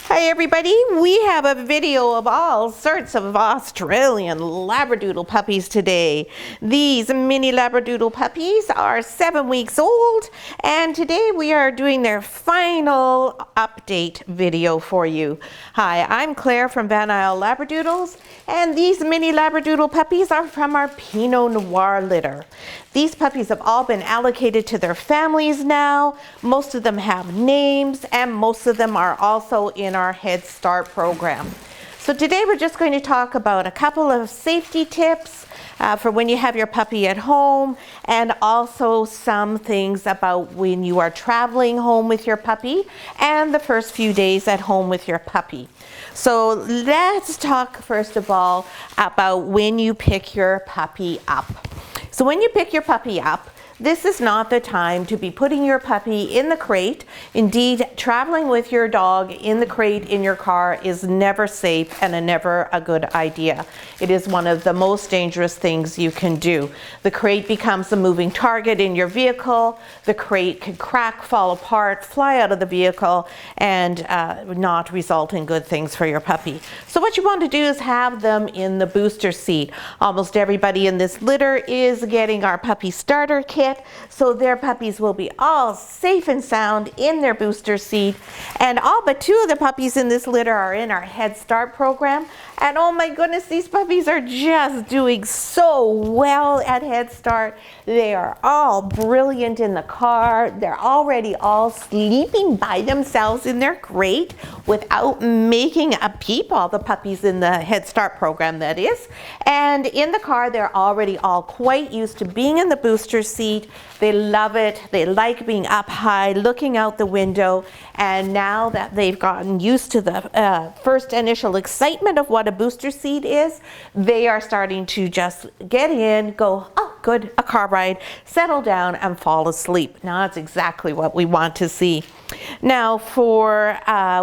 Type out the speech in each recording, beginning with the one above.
Hi everybody, we have a video of all sorts of Australian Labradoodle puppies today. These mini Labradoodle puppies are 7 weeks old, and today we are doing their final update video for you. Hi, I'm Claire from Van Isle Labradoodles, and these mini Labradoodle puppies are from our Pinot Noir litter. These puppies have all been allocated to their families now. Most of them have names, and most of them are also in our Head Start program. So today we're just going to talk about a couple of safety tips for when you have your puppy at home, and also some things about when you are traveling home with your puppy and the first few days at home with your puppy. So let's talk first of all about when you pick your puppy up. So when you pick your puppy up, this is not the time to be putting your puppy in the crate. Indeed, traveling with your dog in the crate in your car is never safe and never a good idea. It is one of the most dangerous things you can do. The crate becomes a moving target in your vehicle. The crate can crack, fall apart, fly out of the vehicle, and not result in good things for your puppy. So what you want to do is have them in the booster seat. Almost everybody in this litter is getting our puppy starter kit, so their puppies will be all safe and sound in their booster seat. And all but 2 of the puppies in this litter are in our Head Start program. And oh my goodness, these puppies are just doing so well at Head Start. They are all brilliant in the car. They're already all sleeping by themselves in their crate without making a peep, all the puppies in the Head Start program, that is. And in the car, they're already all quite used to being in the booster seat. They love it. They like being up high, looking out the window. And now that they've gotten used to the first initial excitement of what a booster seat is, they are starting to just get in, go, oh, good, a car ride, settle down, and fall asleep. Now that's exactly what we want to see. Now for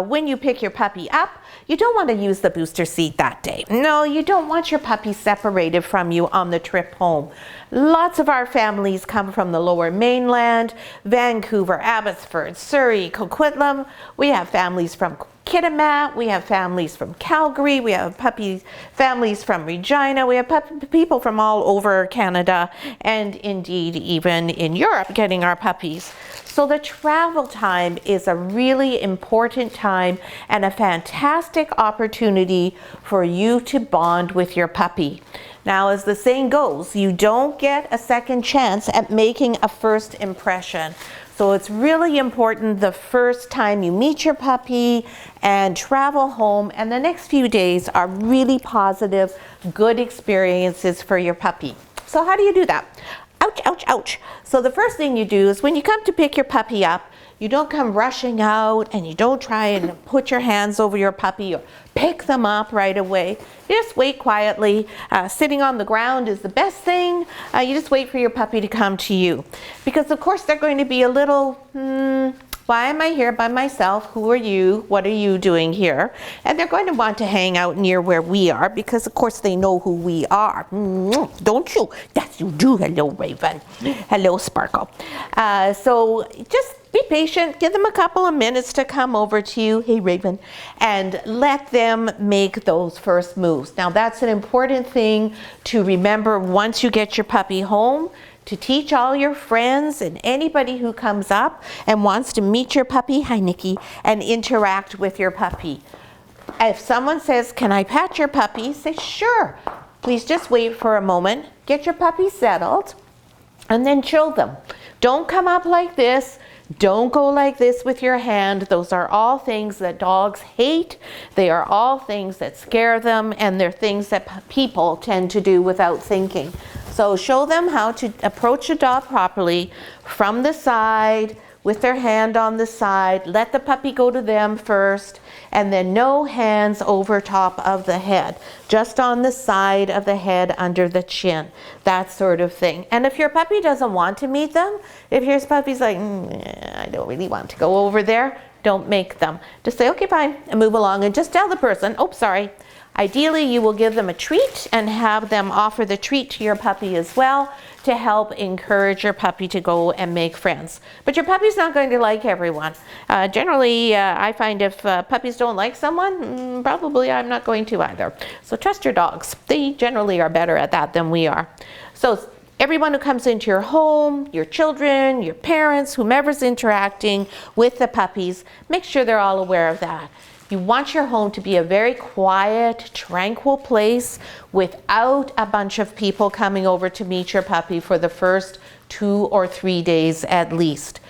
when you pick your puppy up, you don't want to use the booster seat that day. No, you don't want your puppy separated from you on the trip home. Lots of our families come from the Lower Mainland, Vancouver, Abbotsford, Surrey, Coquitlam. We have families from Kitimat, we have families from Calgary, we have families from Regina, we have people from all over Canada, and indeed even in Europe getting our puppies. So the travel time is a really important time and a fantastic opportunity for you to bond with your puppy. Now, as the saying goes, you don't get a second chance at making a first impression. So it's really important the first time you meet your puppy and travel home, and the next few days are really positive, good experiences for your puppy. So how do you do that? Ouch, ouch, ouch. So the first thing you do is when you come to pick your puppy up, you don't come rushing out, and you don't try and put your hands over your puppy or pick them up right away. You just wait quietly. Sitting on the ground is the best thing. You just wait for your puppy to come to you. Because of course they're going to be a little, why am I here by myself? Who are you? What are you doing here? And they're going to want to hang out near where we are because of course they know who we are. Don't you? Yes, you do. Hello, Raven. Hello, Sparkle. So just be patient, give them a couple of minutes to come over to you, hey Raven, and let them make those first moves. Now that's an important thing to remember once you get your puppy home, to teach all your friends and anybody who comes up and wants to meet your puppy, hi Nikki, and interact with your puppy. If someone says, can I pat your puppy? Say, sure. Please just wait for a moment, get your puppy settled, and then chill them. Don't come up like this. Don't go like this with your hand. Those are all things that dogs hate. They are all things that scare them, and they're things that people tend to do without thinking. So show them how to approach a dog properly from the side, with their hand on the side. Let the puppy go to them first, and then no hands over top of the head, just on the side of the head under the chin, that sort of thing. And if your puppy doesn't want to meet them, if your puppy's like, I don't really want to go over there, Don't make them. Just say, okay, fine, and move along, and just tell the person, oh, sorry. Ideally, you will give them a treat and have them offer the treat to your puppy as well to help encourage your puppy to go and make friends. But your puppy's not going to like everyone. Generally, I find if puppies don't like someone, probably I'm not going to either. So trust your dogs. They generally are better at that than we are. So everyone who comes into your home, your children, your parents, whomever's interacting with the puppies, make sure they're all aware of that. You want your home to be a very quiet, tranquil place without a bunch of people coming over to meet your puppy for the first 2 or 3 days at least.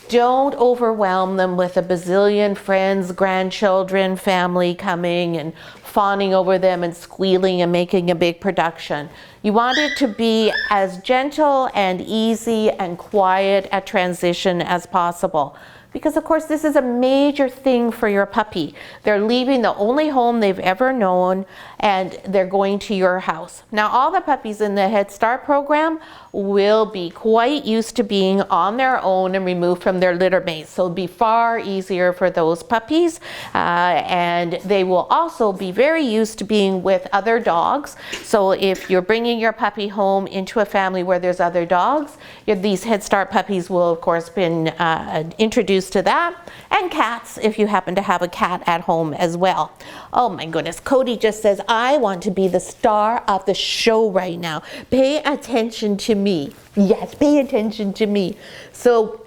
Don't overwhelm them with a bazillion friends, grandchildren, family coming and fawning over them and squealing and making a big production. You want it to be as gentle and easy and quiet a transition as possible. Because of course this is a major thing for your puppy. They're leaving the only home they've ever known and they're going to your house. Now all the puppies in the Head Start program will be quite used to being on their own and removed from their litter mates. So it'll be far easier for those puppies and they will also be very used to being with other dogs. So if you're bringing your puppy home into a family where there's other dogs, these Head Start puppies will of course been introduced to that, and cats if you happen to have a cat at home as well. Oh my goodness, Cody just says, I want to be the star of the show right now. Pay attention to me. Yes, pay attention to me. So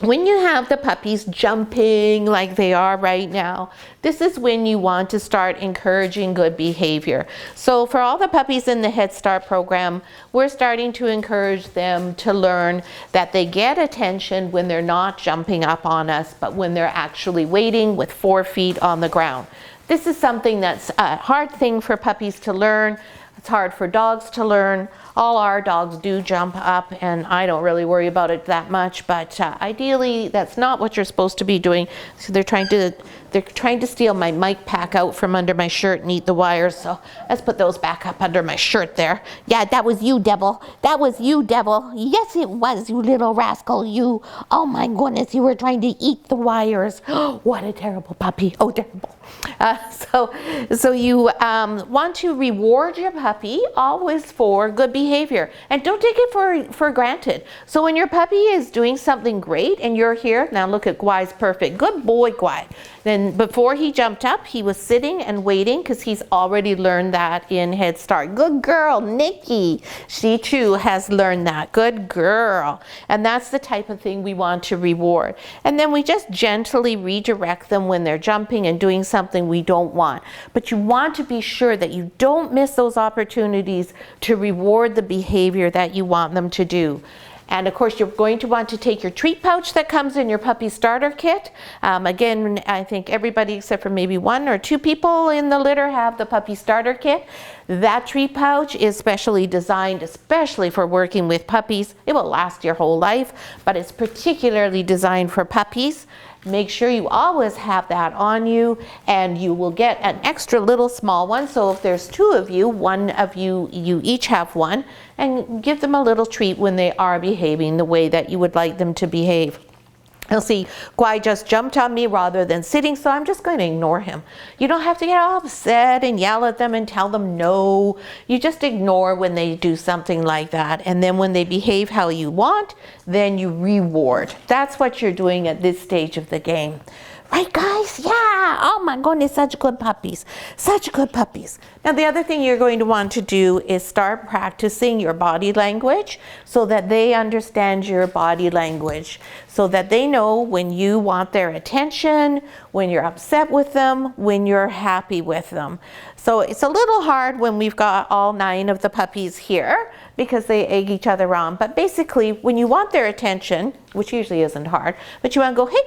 when you have the puppies jumping like they are right now, this is when you want to start encouraging good behavior. So for all the puppies in the Head Start program, we're starting to encourage them to learn that they get attention when they're not jumping up on us, but when they're actually waiting with 4 feet on the ground. This is something that's a hard thing for puppies to learn. It's hard for dogs to learn. All our dogs do jump up and I don't really worry about it that much, but ideally that's not what you're supposed to be doing. So they're trying to steal my mic pack out from under my shirt and eat the wires, so let's put those back up under my shirt there. Yeah, that was you, devil. That was you, devil. Yes, it was, you little rascal, you. Oh my goodness, you were trying to eat the wires. What a terrible puppy. Oh, terrible. So you want to reward your puppy always for good behavior, and don't take it for granted. So when your puppy is doing something great and you're here, now look at Gwai's perfect. Good boy, Gwai. Then before he jumped up, he was sitting and waiting because he's already learned that in Head Start. Good girl, Nikki. She too has learned that. Good girl. And that's the type of thing we want to reward. And then we just gently redirect them when they're jumping and doing something we don't want. But you want to be sure that you don't miss those opportunities to reward the behavior that you want them to do. And of course, you're going to want to take your treat pouch that comes in your puppy starter kit. Again, I think everybody except for maybe 1 or 2 people in the litter have the puppy starter kit. That treat pouch is specially designed, especially for working with puppies. It will last your whole life, but it's particularly designed for puppies. Make sure you always have that on you, and you will get an extra little small one. So if there's 2 of you, 1 of you each have one, and give them a little treat when they are behaving the way that you would like them to behave. You'll see Gwai just jumped on me rather than sitting, so I'm just going to ignore him. You don't have to get all upset and yell at them and tell them no. You just ignore when they do something like that. And then when they behave how you want, then you reward. That's what you're doing at this stage of the game. Right, guys? Yeah. Oh my goodness, such good puppies. Such good puppies. Now, the other thing you're going to want to do is start practicing your body language so that they understand your body language, so that they know when you want their attention, when you're upset with them, when you're happy with them. So it's a little hard when we've got all 9 of the puppies here because they egg each other on. But basically, when you want their attention, which usually isn't hard, but you want to go, hey,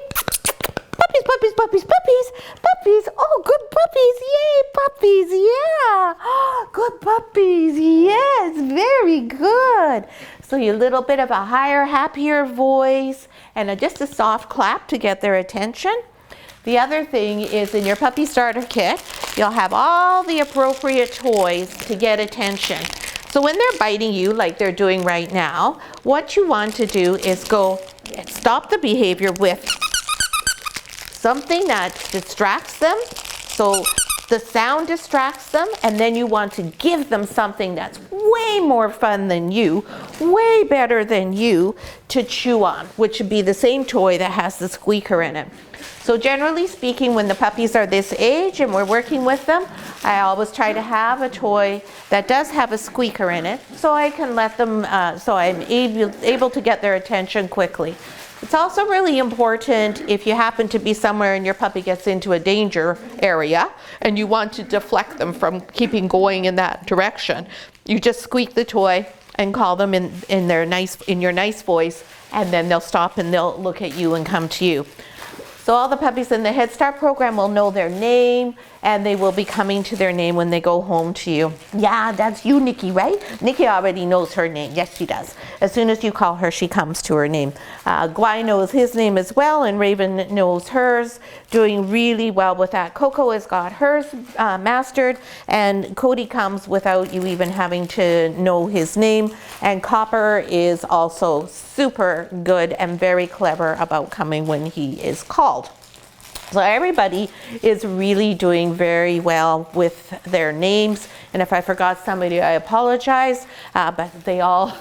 puppies, puppies, puppies, puppies, puppies. Oh, good puppies. Yay, puppies. Yeah. Oh, good puppies. Yes, very good. So a little bit of a higher, happier voice and just a soft clap to get their attention. The other thing is in your puppy starter kit, you'll have all the appropriate toys to get attention. So when they're biting you like they're doing right now, what you want to do is go stop the behavior with something that distracts them. So the sound distracts them, and then you want to give them something that's way more fun than you, way better than you to chew on, which would be the same toy that has the squeaker in it. So generally speaking, when the puppies are this age and we're working with them, I always try to have a toy that does have a squeaker in it, so I can let them, so I'm able to get their attention quickly. It's also really important if you happen to be somewhere and your puppy gets into a danger area and you want to deflect them from keeping going in that direction. You just squeak the toy and call them in your nice voice, and then they'll stop and they'll look at you and come to you. So all the puppies in the Head Start program will know their name, and they will be coming to their name when they go home to you. Yeah, that's you, Nikki, right? Nikki already knows her name. Yes, she does. As soon as you call her, she comes to her name. Guy knows his name as well, and Raven knows hers, doing really well with that. Coco has got hers mastered, and Cody comes without you even having to know his name. And Copper is also super good and very clever about coming when he is called. So everybody is really doing very well with their names. And if I forgot somebody, I apologize. But they all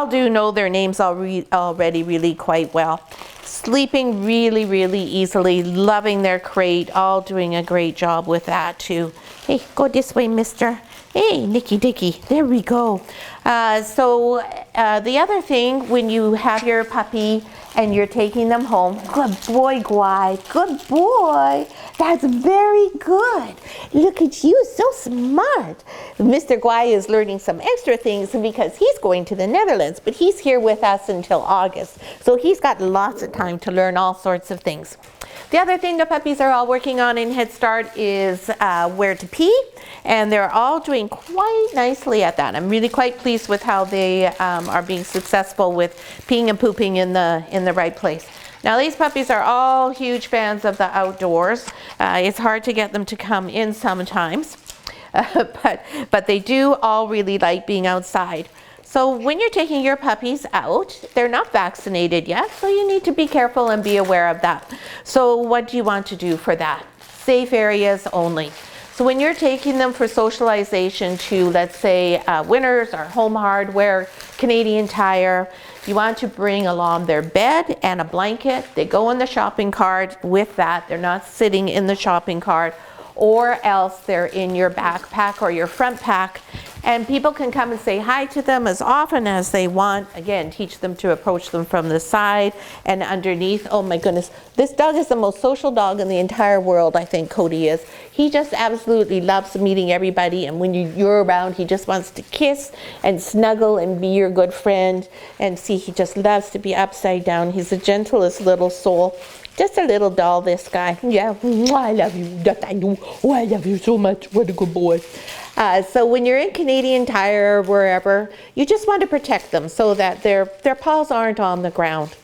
do know their names already really quite well. Sleeping really, really easily, loving their crate, all doing a great job with that too. Hey, go this way, mister. Hey, Nicky Dicky, there we go. The other thing, when you have your puppy and you're taking them home, good boy, Guy, good boy. That's very good. Look at you, so smart. Mr. Guy is learning some extra things because he's going to the Netherlands, but he's here with us until August. So he's got lots of time to learn all sorts of things. The other thing the puppies are all working on in Head Start is where to pee, and they're all doing quite nicely at that. I'm really quite pleased with how they are being successful with peeing and pooping in the right place. Now these puppies are all huge fans of the outdoors. It's hard to get them to come in sometimes, but they do all really like being outside. So when you're taking your puppies out, they're not vaccinated yet, so you need to be careful and be aware of that. So what do you want to do for that? Safe areas only. So when you're taking them for socialization to, let's say, Winners or Home Hardware, Canadian Tire, you want to bring along their bed and a blanket. They go in the shopping cart with that. They're not sitting in the shopping cart, or else they're in your backpack or your front pack, and people can come and say hi to them as often as they want. Again, teach them to approach them from the side and underneath. Oh my goodness, this dog is the most social dog in the entire world, I think Cody is. He just absolutely loves meeting everybody, and when you're around, he just wants to kiss and snuggle and be your good friend. And see, he just loves to be upside down. He's the gentlest little soul. Just a little doll, this guy. Yeah, I love you. Yes, I do. Oh, I love you so much. What a good boy. So when you're in Canadian Tire or wherever, you just want to protect them so that their paws aren't on the ground.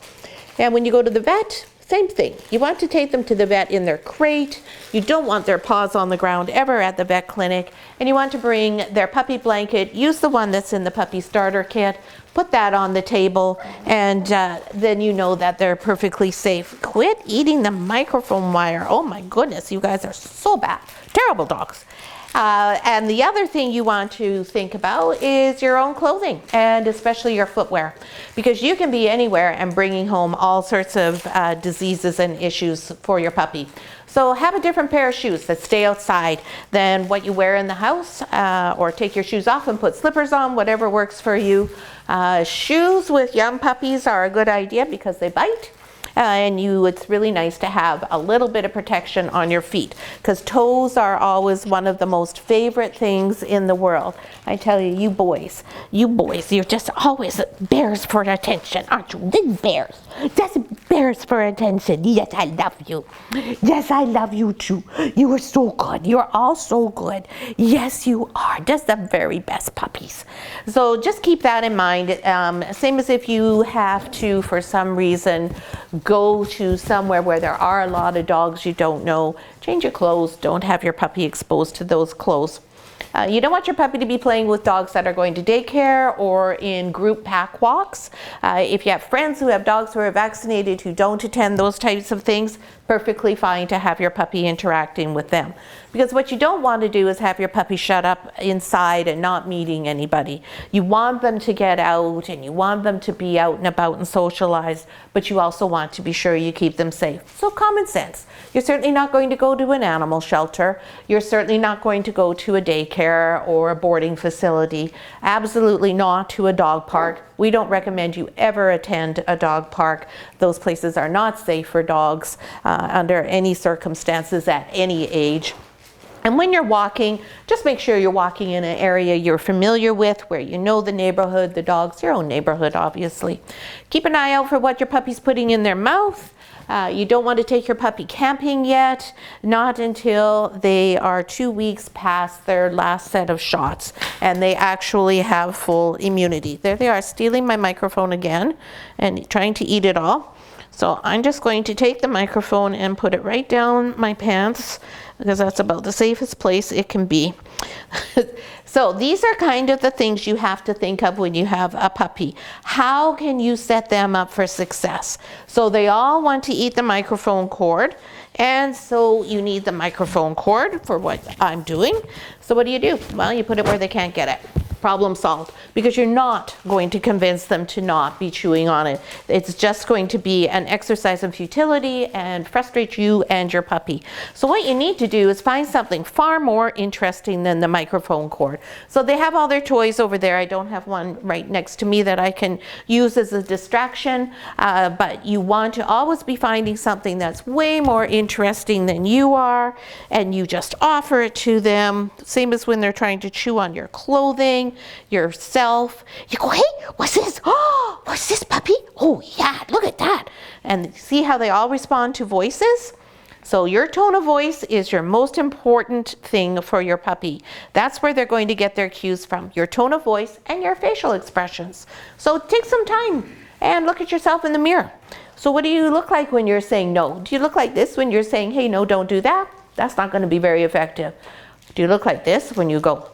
And when you go to the vet, same thing. You want to take them to the vet in their crate. You don't want their paws on the ground ever at the vet clinic. And you want to bring their puppy blanket. Use the one that's in the puppy starter kit. Put that on the table, and then you know that they're perfectly safe. Quit eating the microphone wire. Oh my goodness, you guys are so bad. Terrible dogs. And the other thing you want to think about is your own clothing, and especially your footwear, because you can be anywhere and bringing home all sorts of diseases and issues for your puppy. So have a different pair of shoes that stay outside than what you wear in the house, or take your shoes off and put slippers on, whatever works for you. Shoes with young puppies are a good idea because they bite. It's really nice to have a little bit of protection on your feet, because toes are always one of the most favorite things in the world. I tell you, you boys, you're just always bears for attention, aren't you? Big bears, just bears for attention. Yes, I love you. Yes, I love you too. You are so good. You're all so good. Yes, you are. Just the very best puppies. So just keep that in mind. Same as if you have to, for some reason, go to somewhere where there are a lot of dogs you don't know. Change your clothes. Don't have your puppy exposed to those clothes. You don't want your puppy to be playing with dogs that are going to daycare or in group pack walks. If you have friends who have dogs who are vaccinated who don't attend those types of things, perfectly fine to have your puppy interacting with them. Because what you don't want to do is have your puppy shut up inside and not meeting anybody. You want them to get out and you want them to be out and about and socialize, but you also want to be sure you keep them safe. So common sense. You're certainly not going to go to an animal shelter. You're certainly not going to go to a daycare or a boarding facility. Absolutely not to a dog park. We don't recommend you ever attend a dog park. Those places are not safe for dogs under any circumstances at any age. And when you're walking, just make sure you're walking in an area you're familiar with, where you know the neighborhood, the dogs, your own neighborhood, obviously. Keep an eye out for what your puppy's putting in their mouth. You don't want to take your puppy camping yet, not until they are 2 weeks past their last set of shots and they actually have full immunity. There they are, stealing my microphone again and trying to eat it all. So I'm just going to take the microphone and put it right down my pants, because that's about the safest place it can be. So these are kind of the things you have to think of when you have a puppy. How can you set them up for success? So they all want to eat the microphone cord, and so you need the microphone cord for what I'm doing. So what do? Well, you put it where they can't get it. Problem solved, because you're not going to convince them to not be chewing on it. It's just going to be an exercise in futility and frustrate you and your puppy. So what you need to do is find something far more interesting than the microphone cord. So they have all their toys over there. I don't have one right next to me that I can use as a distraction, but you want to always be finding something that's way more interesting than you are, and you just offer it to them. Same as when they're trying to chew on your clothing, yourself. You go, hey, what's this? Oh, what's this, puppy? Oh yeah, look at that. And see how they all respond to voices? So your tone of voice is your most important thing for your puppy. That's where they're going to get their cues from, your tone of voice and your facial expressions. So take some time and look at yourself in the mirror. So what do you look like when you're saying no? Do you look like this when you're saying, hey, no, don't do that? That's not going to be very effective. Do you look like this when you go,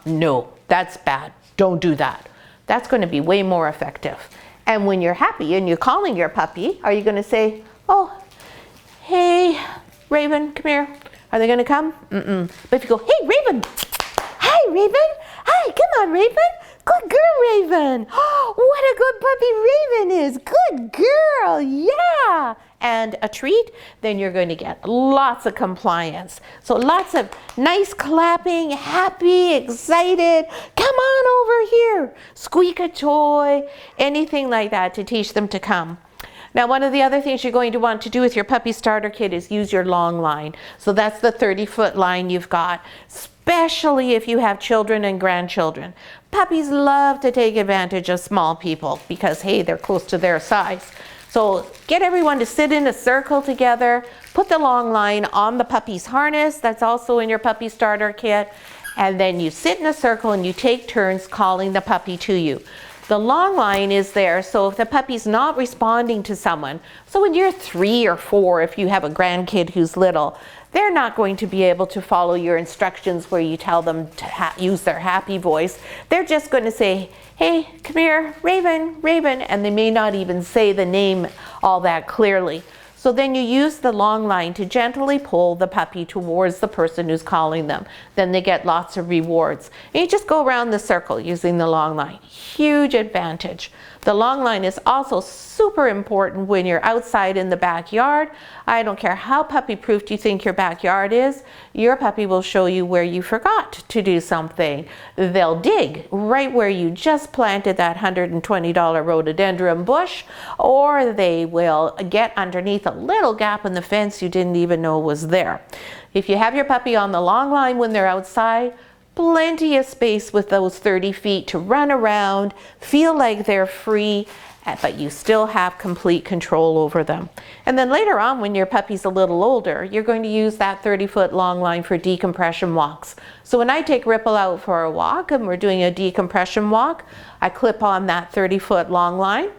no, that's bad, don't do that? That's going to be way more effective. And when you're happy and you're calling your puppy, are you going to say, oh, hey, Raven, come here. Are they going to come? But if you go, hey, Raven, hi, Raven, hi, come on, Raven. Good girl, Raven. Oh, what a good puppy Raven is. Good girl, yeah. And a treat, then you're going to get lots of compliance. So lots of nice clapping, happy, excited. Come on over here. Squeak a toy, anything like that to teach them to come. Now, one of the other things you're going to want to do with your puppy starter kit is use your long line. So that's the 30-foot line you've got, especially if you have children and grandchildren. Puppies love to take advantage of small people because, hey, they're close to their size. So get everyone to sit in a circle together, put the long line on the puppy's harness, that's also in your puppy starter kit, and then you sit in a circle and you take turns calling the puppy to you. The long line is there so if the puppy's not responding to someone, so when you're 3 or 4, if you have a grandkid who's little, they're not going to be able to follow your instructions where you tell them to use their happy voice. They're just going to say, hey, come here, Raven, Raven, and they may not even say the name all that clearly. So then you use the long line to gently pull the puppy towards the person who's calling them. Then they get lots of rewards. And you just go around the circle using the long line. Huge advantage. The long line is also super important when you're outside in the backyard. I don't care how puppy-proofed you think your backyard is, your puppy will show you where you forgot to do something. They'll dig right where you just planted that $120 rhododendron bush, or they will get underneath a little gap in the fence you didn't even know was there. If you have your puppy on the long line when they're outside, plenty of space with those 30 feet to run around, feel like they're free, but you still have complete control over them. And then later on, when your puppy's a little older, you're going to use that 30-foot long line for decompression walks. So when I take Ripple out for a walk and we're doing a decompression walk, I clip on that 30-foot long line.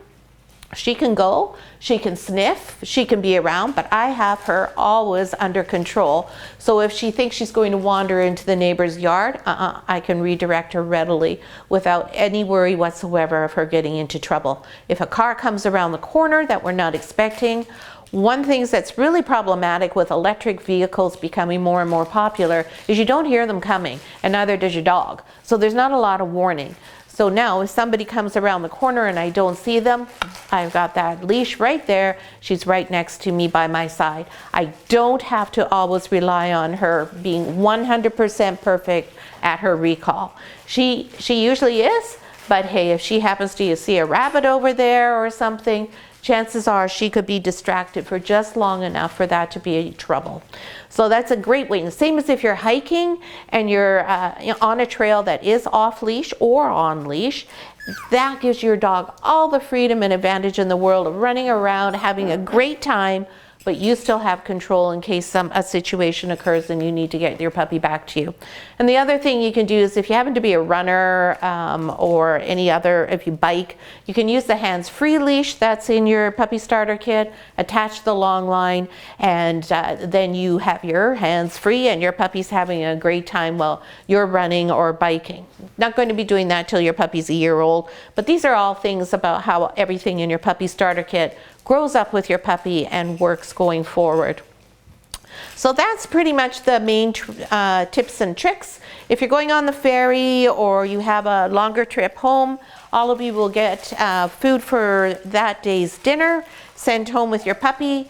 She can go, she can sniff, she can be around, but I have her always under control. So if she thinks she's going to wander into the neighbor's yard, I can redirect her readily without any worry whatsoever of her getting into trouble. If a car comes around the corner that we're not expecting, One thing that's really problematic with electric vehicles becoming more and more popular is you don't hear them coming, and neither does your dog. So there's not a lot of warning. So now if somebody comes around the corner and I don't see them, I've got that leash right there. She's right next to me by my side. I don't have to always rely on her being 100% perfect at her recall. She usually is, but hey, if she happens to see a rabbit over there or something, chances are she could be distracted for just long enough for that to be trouble. So that's a great way. And the same as if you're hiking and you're on a trail that is off leash or on leash, that gives your dog all the freedom and advantage in the world of running around, having a great time, but you still have control in case a situation occurs and you need to get your puppy back to you. And the other thing you can do is if you happen to be a runner or any other, if you bike, you can use the hands-free leash that's in your puppy starter kit, attach the long line, and then you have your hands free and your puppy's having a great time while you're running or biking. Not going to be doing that till your puppy's a year old, but these are all things about how everything in your puppy starter kit grows up with your puppy and works going forward. So that's pretty much the main tips and tricks. If you're going on the ferry or you have a longer trip home, all of you will get food for that day's dinner sent home with your puppy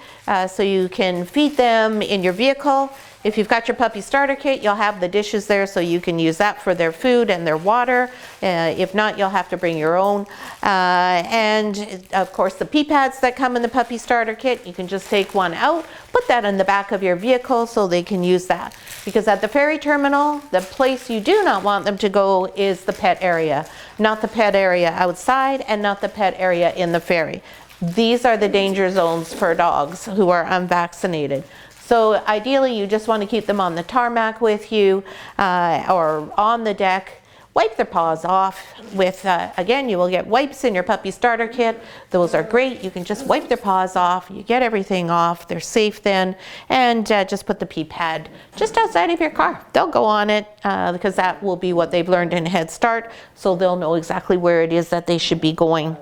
so you can feed them in your vehicle. If you've got your puppy starter kit, you'll have the dishes there so you can use that for their food and their water. If not, you'll have to bring your own. And of course, the pee pads that come in the puppy starter kit, you can just take one out, put that in the back of your vehicle so they can use that. Because at the ferry terminal, the place you do not want them to go is the pet area. Not the pet area outside and not the pet area in the ferry. These are the danger zones for dogs who are unvaccinated. So ideally, you just want to keep them on the tarmac with you or on the deck. Wipe their paws off with, again, you will get wipes in your puppy starter kit. Those are great. You can just wipe their paws off. You get everything off. They're safe then. And just put the pee pad just outside of your car. They'll go on it because that will be what they've learned in Head Start. So they'll know exactly where it is that they should be going.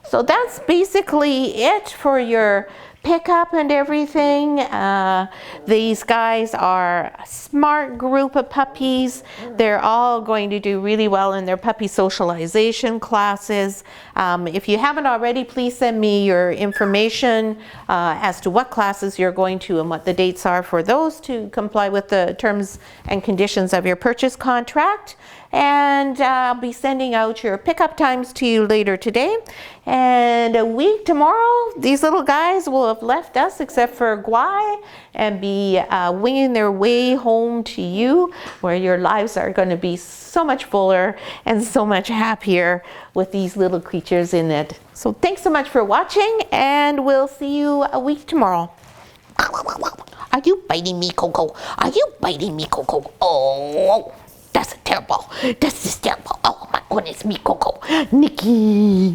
So that's basically it for your pickup and everything. These guys are a smart group of puppies. They're all going to do really well in their puppy socialization classes. If you haven't already, please send me your information as to what classes you're going to and what the dates are for those to comply with the terms and conditions of your purchase contract. And I'll be sending out your pickup times to you later today. And a week tomorrow, these little guys will have left us except for Guai and be winging their way home to you, where your lives are going to be so much fuller and so much happier with these little creatures in it. So thanks so much for watching, and we'll see you a week tomorrow. Are you biting me, Coco? Are you biting me, Coco? Oh, that's terrible. This is terrible. Oh my goodness, me, Coco. Nikki.